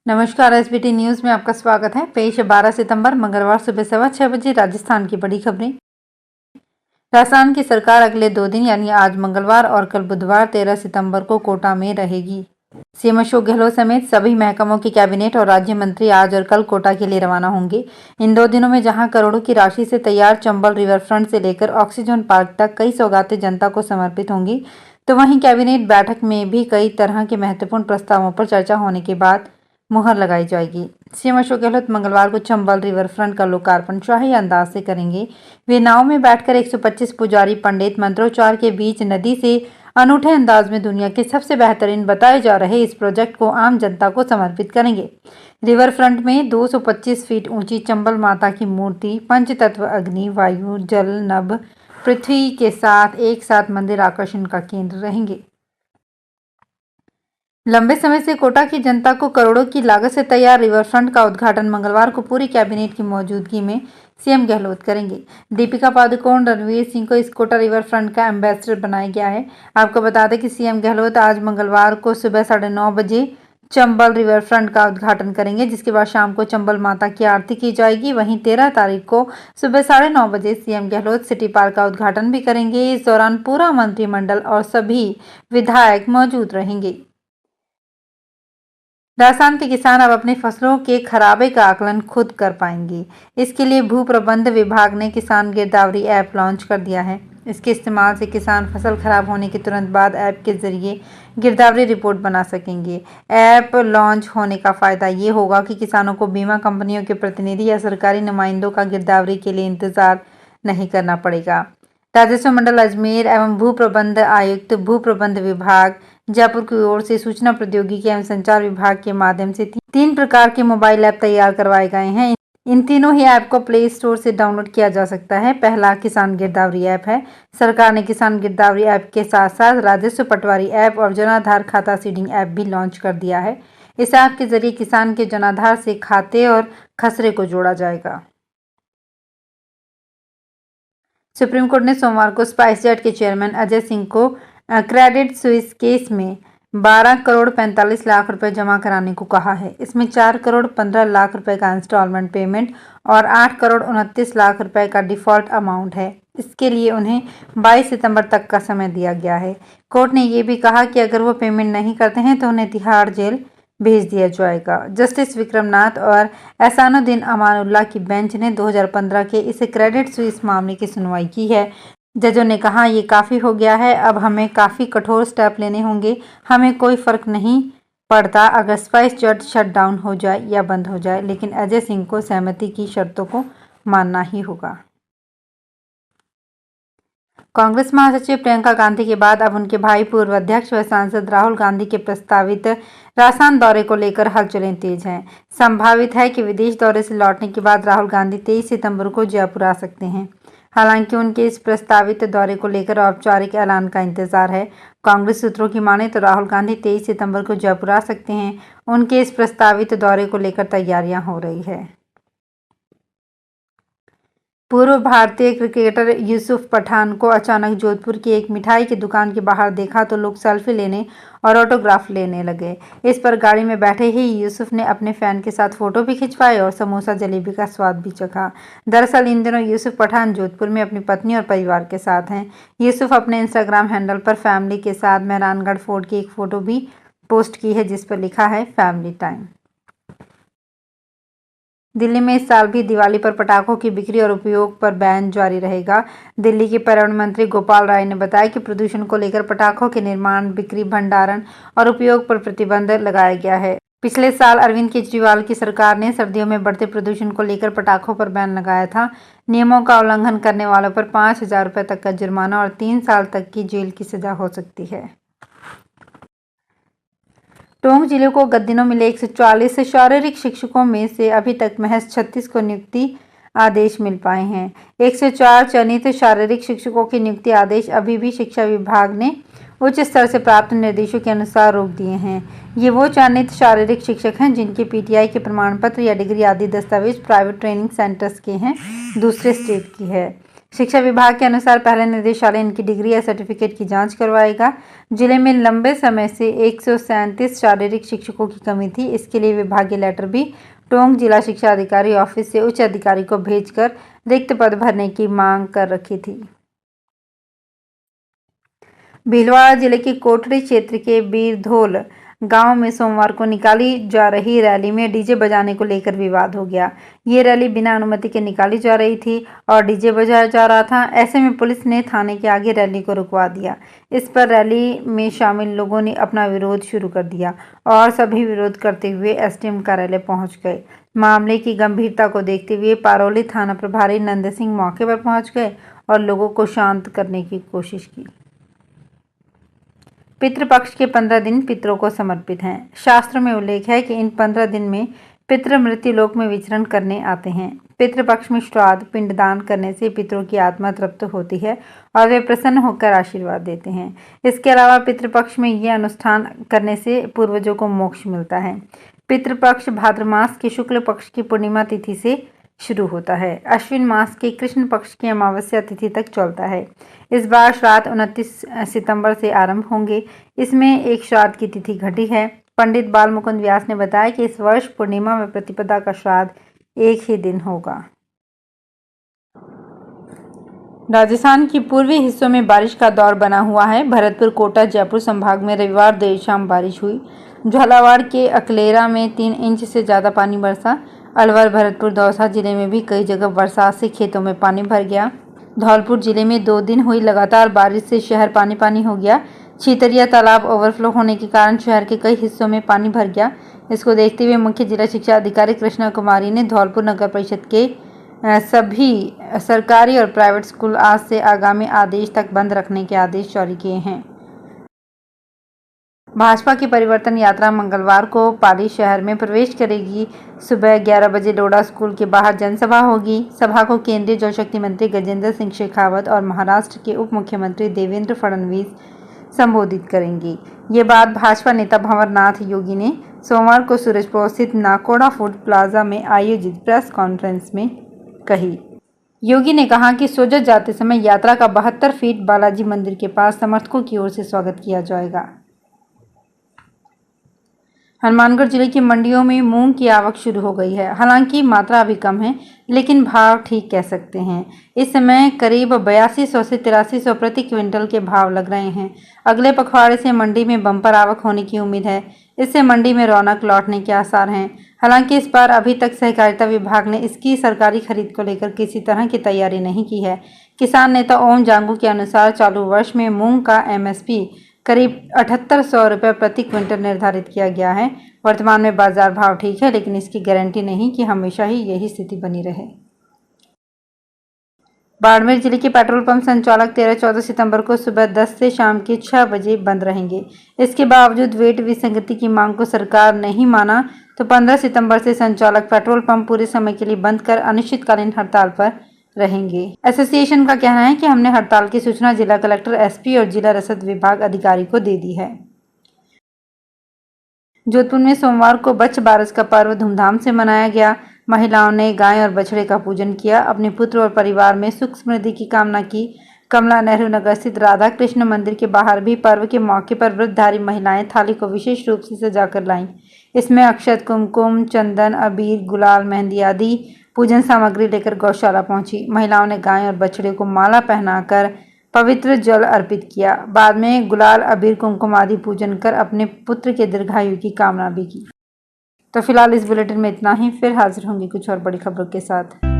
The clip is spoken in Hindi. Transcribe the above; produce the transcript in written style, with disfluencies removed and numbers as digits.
नमस्कार। एसबीटी न्यूज में आपका स्वागत है। पेश है 12 सितंबर मंगलवार सुबह 6:15 बजे राजस्थान की बड़ी खबरें। राजस्थान की सरकार अगले 2 दिन यानी आज मंगलवार और कल बुधवार 13 सितंबर को कोटा में रहेगी। सीएम अशोक गहलोत समेत सभी महकमों की कैबिनेट और राज्य मंत्री आज और कल कोटा के लिए रवाना होंगे। इन 2 दिनों में जहां करोड़ों की राशि से तैयार चंबल रिवर फ्रंट से लेकर ऑक्सीजन पार्क तक कई सौगातें जनता को समर्पित होंगी, तो वहीं कैबिनेट बैठक में भी कई तरह के महत्वपूर्ण प्रस्तावों पर चर्चा होने के बाद मुहर लगाई जाएगी। सीएम अशोक गहलोत मंगलवार को चंबल रिवर फ्रंट का लोकार्पण शाही अंदाज से करेंगे। वे नाव में बैठकर 125 पुजारी पंडित मंत्रोच्चार के बीच नदी से अनूठे अंदाज में दुनिया के सबसे बेहतरीन बताए जा रहे इस प्रोजेक्ट को आम जनता को समर्पित करेंगे। रिवर फ्रंट में 225 फीट ऊंची चंबल माता की मूर्ति पंचतत्व अग्नि, वायु, जल, नभ, पृथ्वी के साथ एक साथ मंदिर आकर्षण का केंद्र रहेंगे। लंबे समय से कोटा की जनता को करोड़ों की लागत से तैयार रिवर फ्रंट का उद्घाटन मंगलवार को पूरी कैबिनेट की मौजूदगी में सीएम गहलोत करेंगे। दीपिका पादुकोण, रणवीर सिंह को इस कोटा रिवर फ्रंट का एम्बेसडर बनाया गया है। आपको बता दें कि सीएम गहलोत आज मंगलवार को सुबह 9:30 बजे चंबल रिवर फ्रंट का उद्घाटन करेंगे, जिसके बाद शाम को चंबल माता की आरती की जाएगी। वहीं 13 तारीख को सुबह 9:30 बजे सीएम गहलोत सिटी पार्क का उद्घाटन भी करेंगे। इस दौरान पूरा मंत्रिमंडल और सभी विधायक मौजूद रहेंगे। राजस्थान के किसान अब अपनी फसलों के खराबे का आकलन खुद कर पाएंगे। इसके लिए भू प्रबंध विभाग ने किसान गिरदावरी ऐप लॉन्च कर दिया है। इसके इस्तेमाल से किसान फसल खराब होने के तुरंत बाद ऐप के जरिए गिरदावरी रिपोर्ट बना सकेंगे। ऐप लॉन्च होने का फायदा ये होगा कि किसानों को बीमा कंपनियों के प्रतिनिधि या सरकारी नुमाइंदों का गिरदावरी के लिए इंतजार नहीं करना पड़ेगा। राजस्व मंडल अजमेर एवं भू प्रबंध आयुक्त भू प्रबंध विभाग जयपुर की ओर से सूचना प्रौद्योगिकी एवं संचार विभाग के माध्यम से 3 प्रकार के मोबाइल ऐप तैयार करवाए गए हैं। इन तीनों ही ऐप को प्ले स्टोर से डाउनलोड किया जा सकता है। पहला किसान गिरदावरी ऐप है। सरकार ने किसान गिरदावरी ऐप के साथ साथ राजस्व पटवारी ऐप और जनाधार खाता सीडिंग ऐप भी लॉन्च कर दिया है। इस ऐप के जरिए किसान के जनाधार से खाते और खसरे को जोड़ा जाएगा। सुप्रीम कोर्ट ने सोमवार को स्पाइसजेट के चेयरमैन अजय सिंह को क्रेडिट स्विस केस में 12 करोड़ 45 लाख रुपए जमा कराने को कहा है। इसमें 4 करोड़ 15 लाख रुपए का इंस्टॉलमेंट पेमेंट और 8 करोड़ 29 लाख रुपए का डिफॉल्ट अमाउंट है। इसके लिए उन्हें 22 सितंबर तक का समय दिया गया है। कोर्ट ने ये भी कहा कि अगर वो पेमेंट नहीं करते हैं तो उन्हें तिहाड़ जेल भेज दिया जाएगा। जस्टिस विक्रमनाथ और एहसानुद्दीन अमानुल्लाह की बेंच ने 2015 के इस क्रेडिट स्विस मामले की सुनवाई की है। जजों ने कहा, ये काफ़ी हो गया है, अब हमें काफ़ी कठोर स्टेप लेने होंगे। हमें कोई फ़र्क नहीं पड़ता अगर स्पाइसजेट शट डाउन हो जाए या बंद हो जाए, लेकिन अजय सिंह को सहमति की शर्तों को मानना ही होगा। कांग्रेस महासचिव प्रियंका गांधी के बाद अब उनके भाई पूर्व अध्यक्ष व सांसद राहुल गांधी के प्रस्तावित राजस्थान दौरे को लेकर हलचलें तेज हैं। संभावित है कि विदेश दौरे से लौटने के बाद राहुल गांधी 23 सितंबर को जयपुर आ सकते हैं। हालांकि उनके इस प्रस्तावित दौरे को लेकर औपचारिक ऐलान का इंतजार है। कांग्रेस सूत्रों की माने तो राहुल गांधी 23 सितंबर को जयपुर आ सकते हैं। उनके इस प्रस्तावित दौरे को लेकर तैयारियां हो रही है। पूर्व भारतीय क्रिकेटर यूसुफ पठान को अचानक जोधपुर की एक मिठाई की दुकान के बाहर देखा तो लोग सेल्फी लेने और ऑटोग्राफ लेने लगे। इस पर गाड़ी में बैठे ही यूसुफ ने अपने फैन के साथ फोटो भी खिंचवाए और समोसा जलेबी का स्वाद भी चखा। दरअसल इन दिनों यूसुफ पठान जोधपुर में अपनी पत्नी और परिवार के साथ हैं। यूसुफ अपने इंस्टाग्राम हैंडल पर फैमिली के साथ मेहरानगढ़ फोर्ट की एक फोटो भी पोस्ट की है, जिस पर लिखा है फैमिली टाइम। दिल्ली में इस साल भी दिवाली पर पटाखों की बिक्री और उपयोग पर बैन जारी रहेगा। दिल्ली के पर्यावरण मंत्री गोपाल राय ने बताया कि प्रदूषण को लेकर पटाखों के निर्माण, बिक्री, भंडारण और उपयोग पर प्रतिबंध लगाया गया है। पिछले साल अरविंद केजरीवाल की सरकार ने सर्दियों में बढ़ते प्रदूषण को लेकर पटाखों पर बैन लगाया था। नियमों का उल्लंघन करने वालों पर 5,000 रुपये तक का जुर्माना और 3 साल तक की जेल की सजा हो सकती है। टोंक जिले को गत दिनों मिले 140 शारीरिक शिक्षकों में से अभी तक महज 36 को नियुक्ति आदेश मिल पाए हैं। 104 चयनित शारीरिक शिक्षकों के नियुक्ति आदेश अभी भी शिक्षा विभाग ने उच्च स्तर से प्राप्त निर्देशों के अनुसार रोक दिए हैं। ये वो चयनित शारीरिक शिक्षक हैं जिनके पीटीआई के प्रमाण पत्र या डिग्री आदि दस्तावेज प्राइवेट ट्रेनिंग सेंटर्स के हैं, दूसरे स्टेट की है। शिक्षा विभाग के अनुसार पहले निदेशालय इनकी डिग्री या सर्टिफिकेट की जांच करवाएगा। जिले में लंबे समय से 137 शारीरिक शिक्षकों की कमी थी। इसके लिए विभागीय लेटर भी टोंक जिला शिक्षा अधिकारी ऑफिस से उच्च अधिकारी को भेजकर रिक्त पद भरने की मांग कर रखी थी। भीलवाड़ा जिले के कोटड़ी क्षेत्र के बीरधोल गांव में सोमवार को निकाली जा रही रैली में डीजे बजाने को लेकर विवाद हो गया। ये रैली बिना अनुमति के निकाली जा रही थी और डीजे बजाया जा रहा था। ऐसे में पुलिस ने थाने के आगे रैली को रुकवा दिया। इस पर रैली में शामिल लोगों ने अपना विरोध शुरू कर दिया और सभी विरोध करते हुए एसडीएम कार्यालय पहुंच गए। मामले की गंभीरता को देखते हुए पारोली थाना प्रभारी नंद सिंह मौके पर पहुंच गए और लोगों को शांत करने की कोशिश की। पितृपक्ष के 15 दिन पितरों को समर्पित हैं। शास्त्रों में उल्लेख है कि इन 15 दिन में पितृ मृत्यु लोक में विचरण करने आते हैं। पितृपक्ष में श्राद्ध पिंडदान करने से पितरों की आत्मा तृप्त होती है और वे प्रसन्न होकर आशीर्वाद देते हैं। इसके अलावा पितृपक्ष में ये अनुष्ठान करने से पूर्वजों को मोक्ष मिलता है। पितृपक्ष भाद्र मास की शुक्ल पक्ष की पूर्णिमा तिथि से शुरू होता है। अश्विन मास के कृष्ण पक्ष की अमावस्या तिथि तक चलता है। इस बार श्राद्ध 29 सितंबर से आरंभ होंगे। इसमें एक श्राद्ध की तिथि घटी है। पंडित बाल मुकुंद व्यास ने बताया कि इस वर्ष पूर्णिमा में प्रतिपदा का श्राद्ध एक ही दिन होगा। राजस्थान की पूर्वी हिस्सों में बारिश का दौर बना हुआ है। भरतपुर, कोटा, जयपुर संभाग में रविवार देर शाम बारिश हुई। झालावाड़ के अकलेरा में 3 इंच से ज़्यादा पानी बरसा। अलवर, भरतपुर, दौसा जिले में भी कई जगह बरसात से खेतों में पानी भर गया। धौलपुर जिले में 2 दिन हुई लगातार बारिश से शहर पानी पानी हो गया। छीतरिया तालाब ओवरफ्लो होने के कारण शहर के कई हिस्सों में पानी भर गया। इसको देखते हुए मुख्य जिला शिक्षा अधिकारी कृष्णा कुमारी ने धौलपुर नगर परिषद के सभी सरकारी और प्राइवेट स्कूल आज से आगामी आदेश तक बंद रखने के आदेश जारी किए हैं। भाजपा की परिवर्तन यात्रा मंगलवार को पाली शहर में प्रवेश करेगी। सुबह 11 बजे डोडा स्कूल के बाहर जनसभा होगी। सभा को केंद्रीय जल शक्ति मंत्री गजेंद्र सिंह शेखावत और महाराष्ट्र के उप मुख्यमंत्री देवेंद्र फडणवीस संबोधित करेंगे। ये बात भाजपा नेता भंवरनाथ योगी ने सोमवार को सूरजपुर स्थित नाकोड़ा फूड प्लाजा में आयोजित प्रेस कॉन्फ्रेंस में कही। योगी ने कहा कि सोजत जाते समय यात्रा का 72 फीट बालाजी मंदिर के पास समर्थकों की ओर से स्वागत किया जाएगा। हनुमानगढ़ जिले की मंडियों में मूंग की आवक शुरू हो गई है। हालांकि मात्रा अभी कम है, लेकिन भाव ठीक कह सकते हैं। इस समय करीब 8200 से 8300 प्रति क्विंटल के भाव लग रहे हैं। अगले पखवाड़े से मंडी में बम्पर आवक होने की उम्मीद है। इससे मंडी में रौनक लौटने के आसार हैं। हालांकि इस बार अभी तक सहकारिता विभाग ने इसकी सरकारी खरीद को लेकर किसी तरह की तैयारी नहीं की है। किसान नेता ओम जांगू के अनुसार चालू वर्ष में मूंग का एमएसपी करीब 7800 रुपये प्रति क्विंटल निर्धारित किया गया है। वर्तमान में बाजार भाव ठीक है, लेकिन इसकी गारंटी नहीं कि हमेशा ही यही स्थिति बनी रहे। बाड़मेर जिले के पेट्रोल पंप संचालक 13-14 सितंबर को सुबह 10 से शाम के 6 बजे बंद रहेंगे। इसके बावजूद वेट विसंगति की मांग को सरकार नहीं माना तो 15 सितंबर से संचालक पेट्रोल पंप पूरे समय के लिए बंद कर अनिश्चितकालीन हड़ताल पर रहेंगे। एसोसिएशन का कहना है कि हमने हड़ताल की सूचना जिला कलेक्टर, एसपी और जिला रसद विभाग अधिकारी को दे दी है। जोधपुर में सोमवार को बच्च बारस का पर्व धूमधाम से मनाया गया। महिलाओं ने गाय और बछड़े का पूजन किया। अपने पुत्र और परिवार में सुख समृद्धि की कामना की। कमला नेहरू नगर स्थित राधा कृष्ण मंदिर के बाहर भी पर्व के मौके पर व्रतधारी महिलाएं थाली को विशेष रूप से सजाकर लाईं। इसमें अक्षत, कुमकुम, चंदन, अबीर, गुलाल, मेहंदी आदि पूजन सामग्री लेकर गौशाला पहुंची। महिलाओं ने गाय और बछड़े को माला पहनाकर पवित्र जल अर्पित किया। बाद में गुलाल, अबीर, कुमकुम आदि पूजन कर अपने पुत्र के दीर्घायु की कामना भी की। तो फिलहाल इस बुलेटिन में इतना ही। फिर हाजिर होंगे कुछ और बड़ी खबरों के साथ।